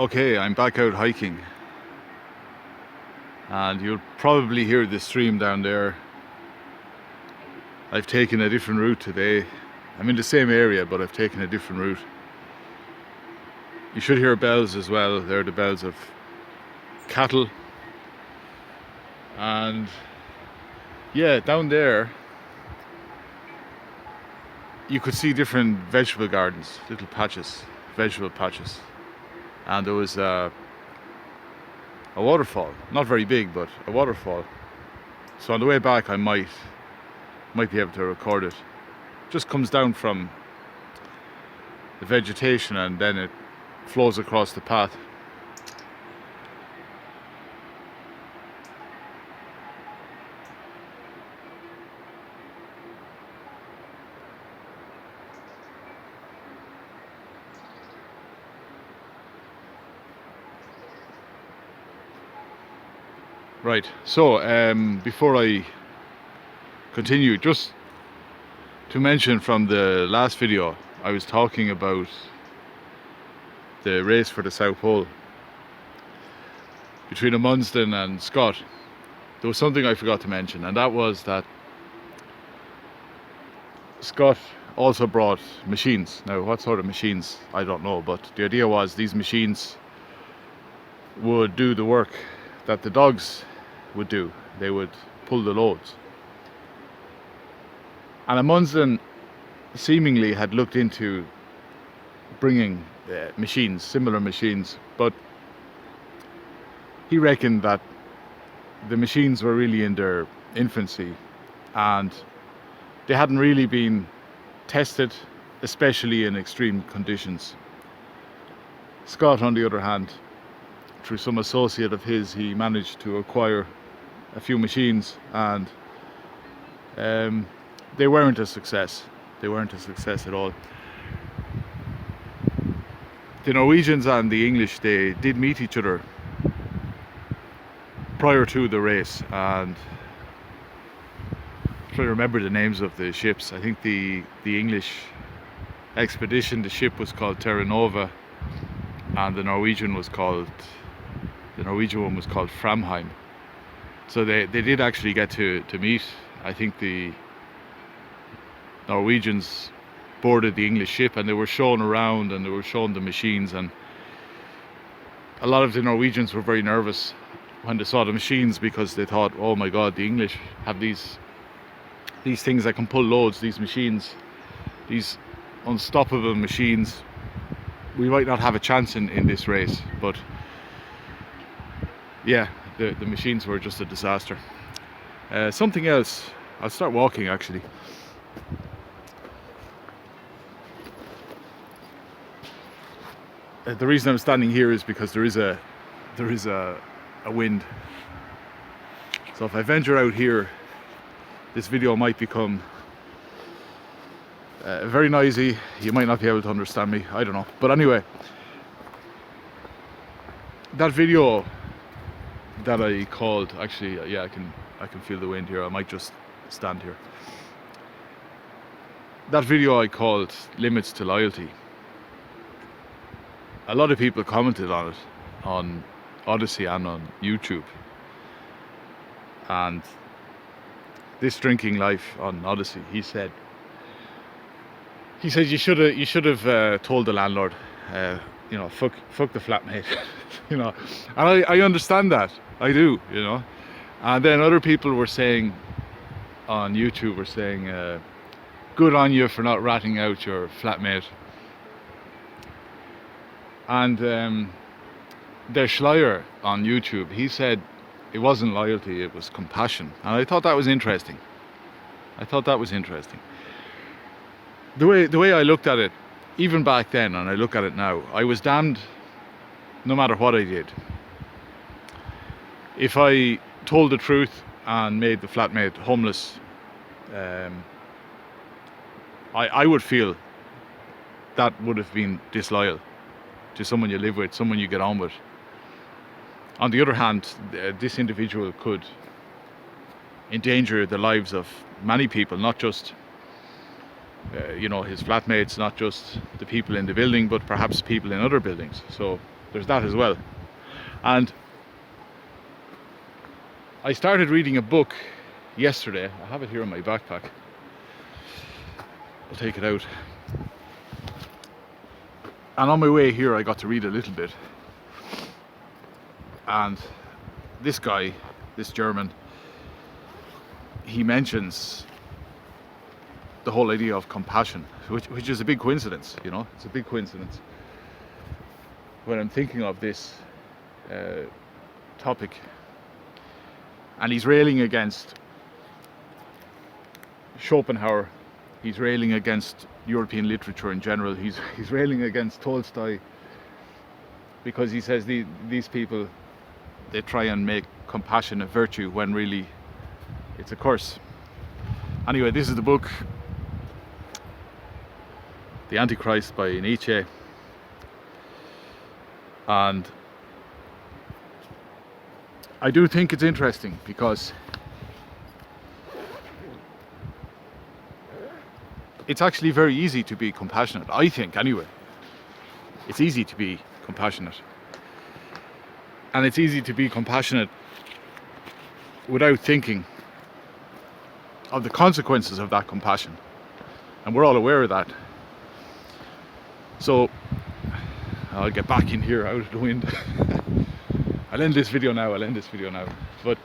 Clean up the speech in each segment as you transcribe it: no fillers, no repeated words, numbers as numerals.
Okay, I'm back out hiking, and you'll probably hear the stream down there. I've taken a different route today. I'm in the same area, but I've taken a different route. You should hear bells as well. They're the bells of cattle. And yeah, down there you could see different vegetable gardens, little patches, vegetable patches. And there was a waterfall, not very big, but a waterfall. So on the way back I might be able to record it. Just comes down from the vegetation and then it flows across the path. Right, so before I continue, just to mention from the last video, I was talking about the race for the South Pole between Amundsen and Scott. There was something I forgot to mention, and that was that Scott also brought machines. Now, what sort of machines, I don't know, but the idea was these machines would do the work that the dogs would do. They would pull the loads. And Amundsen seemingly had looked into bringing machines, similar machines, but he reckoned that the machines were really in their infancy and they hadn't really been tested, especially in extreme conditions. Scott, on the other hand, through some associate of his, he managed to acquire a few machines, and they weren't a success. They weren't a success at all. The Norwegians and the English, they did meet each other prior to the race, and I'm trying to remember the names of the ships. I think the English expedition, the ship was called Terra Nova, and the Norwegian one was called Framheim. So they did actually get to meet. I think the Norwegians boarded the English ship and they were shown around and they were shown the machines, and a lot of the Norwegians were very nervous when they saw the machines because they thought, oh my god, the English have these things that can pull loads, these machines, these unstoppable machines. We might not have a chance in this race. But yeah, the machines were just a disaster. Something else, I'll start walking actually. The reason I'm standing here is because there is a wind. So if I venture out here, this video might become very noisy. You might not be able to understand me, I don't know. But anyway, that video that I called, actually, yeah, I can feel the wind here. I might just stand here. That video I called Limits to Loyalty. A lot of people commented on it on Odyssey and on YouTube. And This Drinking Life on Odyssey, he said you should have told the landlord, you know, fuck the flatmate. You know, and I understand that, I do, you know. And then other people were saying on YouTube, good on you for not ratting out your flatmate. And Der Schleier on YouTube, he said it wasn't loyalty, it was compassion. And I thought that was interesting. The way I looked at it, even back then, and I look at it now, I was damned no matter what I did. If I told the truth and made the flatmate homeless, I would feel that would have been disloyal to someone you live with, someone you get on with. On the other hand, this individual could endanger the lives of many people, not just you know, his flatmates, not just the people in the building, but perhaps people in other buildings. So there's that as well. And I started reading a book yesterday. I have it here in my backpack. I'll take it out. And on my way here I got to read a little bit. And this guy, this German, he mentions the whole idea of compassion, which is a big coincidence, you know, it's a big coincidence. When I'm thinking of this topic, and he's railing against Schopenhauer, he's railing against European literature in general, he's railing against Tolstoy, because he says these people, they try and make compassion a virtue when really it's a curse. Anyway, this is the book The Antichrist by Nietzsche, and I do think it's interesting because it's actually very easy to be compassionate, I think anyway. It's easy to be compassionate. And it's easy to be compassionate without thinking of the consequences of that compassion. And we're all aware of that. So I'll get back in here out of the wind. I'll end this video now. But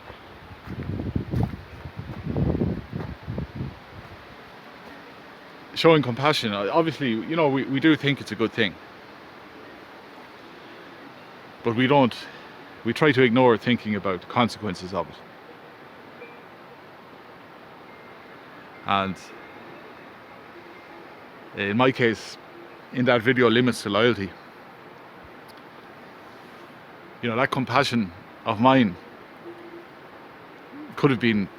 showing compassion, obviously, you know, we do think it's a good thing. But we try to ignore thinking about the consequences of it. And in my case, in that video, Limits to Loyalty, you know, that compassion of mine could have been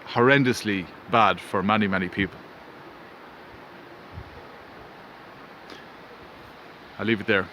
horrendously bad for many, many people. I'll leave it there.